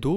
2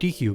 t³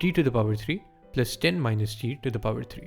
t⁻³ + 10 - t⁻³۔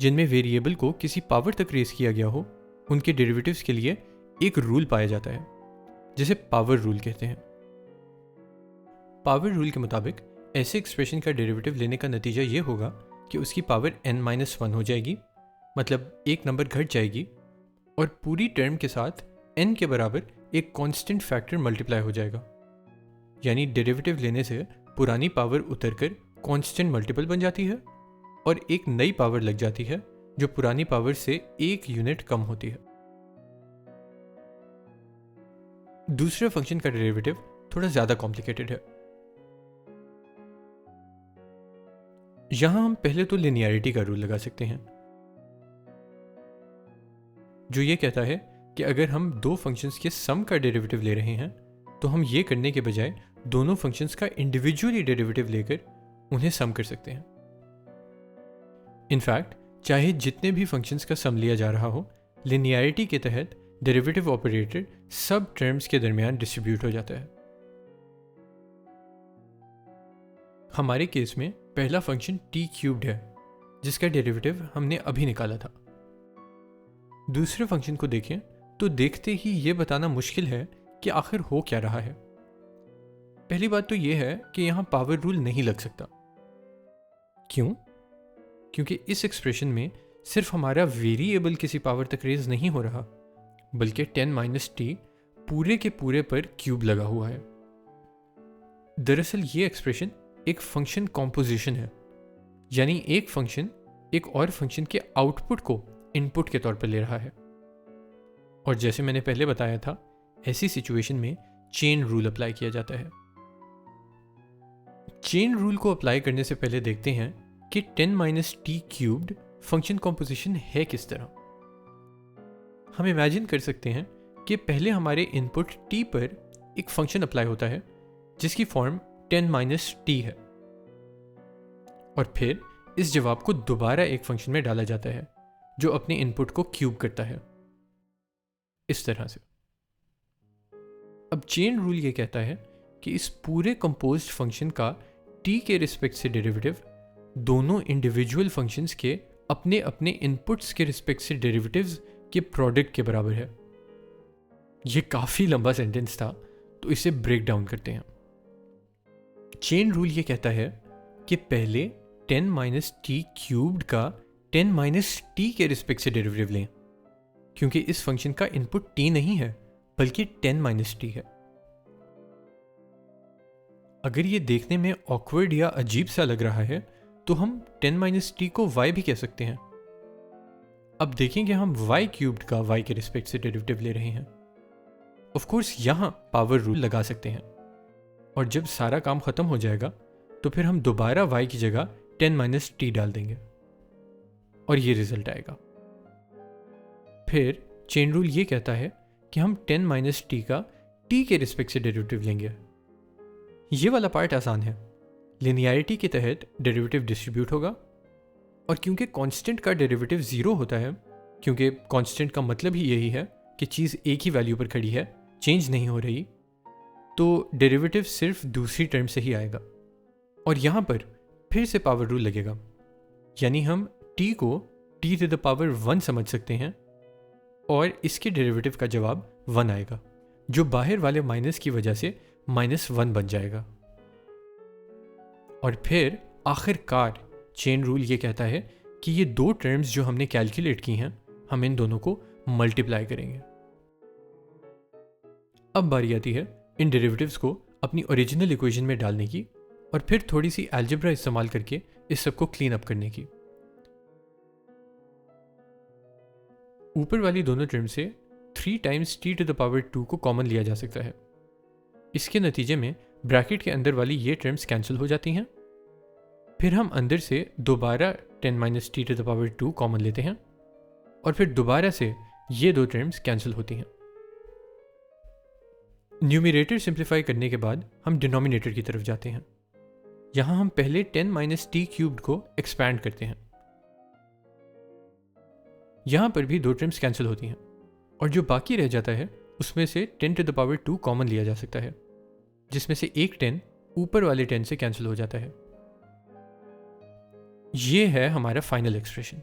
जिन में वेरिएबल को किसी पावर तक रेस किया गया हो उनके डेरिवेटिव्स के लिए एक रूल पाया जाता है जिसे पावर रूल कहते हैं। पावर रूल के मुताबिक ऐसे एक्सप्रेशन का डेरिवेटिव लेने का नतीजा ये होगा कि उसकी पावर n-1 हो जाएगी, मतलब एक नंबर घट जाएगी और पूरी टर्म के साथ n के बराबर एक कांस्टेंट फैक्टर मल्टीप्लाई हो जाएगा। यानी डेरिवेटिव लेने से पुरानी पावर उतरकर कांस्टेंट मल्टीपल बन जाती है और एक नई पावर लग जाती है जो पुरानी पावर से एक यूनिट कम होती है। दूसरे फंक्शन का डेरिवेटिव थोड़ा ज्यादा कॉम्प्लिकेटेड है। यहां हम पहले तो लिनियरिटी का रूल लगा सकते हैं जो ये कहता है कि अगर हम दो फंक्शंस के सम का डेरिवेटिव ले रहे हैं तो हम ये करने के बजाय दोनों फंक्शंस का इंडिविजुअली डेरिवेटिव लेकर उन्हें सम कर सकते हैं। इनफैक्ट चाहे जितने भी फंक्शंस का सम लिया जा रहा हो, लिनियरिटी के तहत डेरिवेटिव ऑपरेटर सब टर्म्स के दरमियान डिस्ट्रीब्यूट हो जाता है। हमारे केस में पहला फंक्शन t³ है जिसका डेरिवेटिव हमने अभी निकाला था। दूसरे फंक्शन को देखें तो देखते ही ये बताना मुश्किल है कि आखिर हो क्या रहा है। पहली बात तो ये है कि यहां पावर रूल नहीं लग सकता। क्यों? क्योंकि इस एक्सप्रेशन में सिर्फ हमारा वेरिएबल किसी पावर तक रेज नहीं हो रहा, बल्कि 10 - t पूरे के पूरे पर क्यूब लगा हुआ है। दरअसल ये एक्सप्रेशन एक फंक्शन कॉम्पोजिशन है, यानी एक फंक्शन एक और फंक्शन के आउटपुट को इनपुट के तौर पर ले रहा है। और जैसे मैंने पहले बताया था, ऐसी सिचुएशन में चेन रूल अप्लाई किया जाता है। चेन रूल को अप्लाई करने से पहले देखते हैं कि 10 - t³ फंक्शन कॉम्पोजिशन है किस तरह। हम इमेजिन कर सकते हैं कि पहले हमारे इनपुट t पर एक फंक्शन अप्लाई होता है जिसकी फॉर्म 10 - t है, और फिर इस जवाब को दोबारा एक फंक्शन में डाला जाता है जो अपने इनपुट को क्यूब करता है, इस तरह से। अब चेन रूल ये कहता है कि इस पूरे कंपोज्ड फंक्शन का t के रिस्पेक्ट से डेरिवेटिव दोनों इंडिविजुअल फंक्शंस के अपने अपने इनपुट्स के रिस्पेक्ट से डेरिवेटिव्स के प्रोडक्ट के बराबर है। ये काफी लंबा सेंटेंस था, तो इसे ब्रेक डाउन करते हैं। चेन रूल ये कहता है कि पहले 10 - t³ का 10 - t के रिस्पेक्ट से डेरिवेटिव लें, क्योंकि इस फंक्शन का इनपुट t नहीं है बल्कि 10 - t है। अगर ये देखने में ऑकवर्ड या अजीब सा लग रहा है तो हम 10 - t को y भी कह सकते हैं। अब देखें कि हम y³ का y के रिस्पेक्ट से डेरिवेटिव ले रहे हैं। ऑफ कोर्स यहां पावर रूल लगा सकते हैं, और जब सारा काम खत्म हो जाएगा तो फिर हम दोबारा y की जगह 10 - t डाल देंगे और ये रिजल्ट आएगा। फिर चेन रूल ये कहता है कि हम 10 - t का t के रिस्पेक्ट से डेरिवेटिव लेंगे। ये वाला पार्ट आसान है। लिनियरिटी के तहत डेरिवेटिव डिस्ट्रीब्यूट होगा, और क्योंकि कांस्टेंट का डेरिवेटिव 0 होता है, क्योंकि कांस्टेंट का मतलब ही यही है कि चीज़ एक ही वैल्यू पर खड़ी है, चेंज नहीं हो रही, तो डेरिवेटिव सिर्फ दूसरी टर्म से ही आएगा। और यहाँ पर फिर से पावर रूल लगेगा, यानी हम t को t⁻1 समझ सकते हैं और इसके डेरिवेटिव का जवाब 1 आएगा, जो बाहर वाले माइनस की वजह से -1 बन जाएगा। और फिर आखिरकार चेन रूल ये कहता है कि ये दो टर्म्स जो हमने कैलकुलेट की हैं, हम इन दोनों को मल्टीप्लाई करेंगे। अब बारी आती है इन डेरिवेटिव्स को अपनी ओरिजिनल इक्वेशन में डालने की, और फिर थोड़ी सी अलजेब्रा इस्तेमाल करके इस सब को क्लीन अप करने की। ऊपर वाली दोनों टर्म से 3 टाइम्स t⁻2 को कॉमन लिया जा सकता है। इसके नतीजे में ब्रैकेट के अंदर वाली ये टर्म्स कैंसिल हो जाती हैं। फिर हम अंदर से दोबारा 10 - t⁻2 कॉमन लेते हैं, और फिर दोबारा से ये दो टर्म्स कैंसिल होती हैं। न्यूमरेटर सिंप्लीफाई करने के बाद हम डिनोमिनेटर की तरफ जाते हैं। यहाँ हम पहले 10 - t³ को एक्सपैंड करते हैं। यहाँ पर भी दो टर्म्स कैंसिल होती हैं, और जो बाकी रह जाता है उसमें से 10⁻2 कॉमन लिया जा सकता है, जिसमें से एक 10 ऊपर वाले 10 से कैंसिल हो जाता है। ये है हमारा फाइनल एक्सप्रेशन।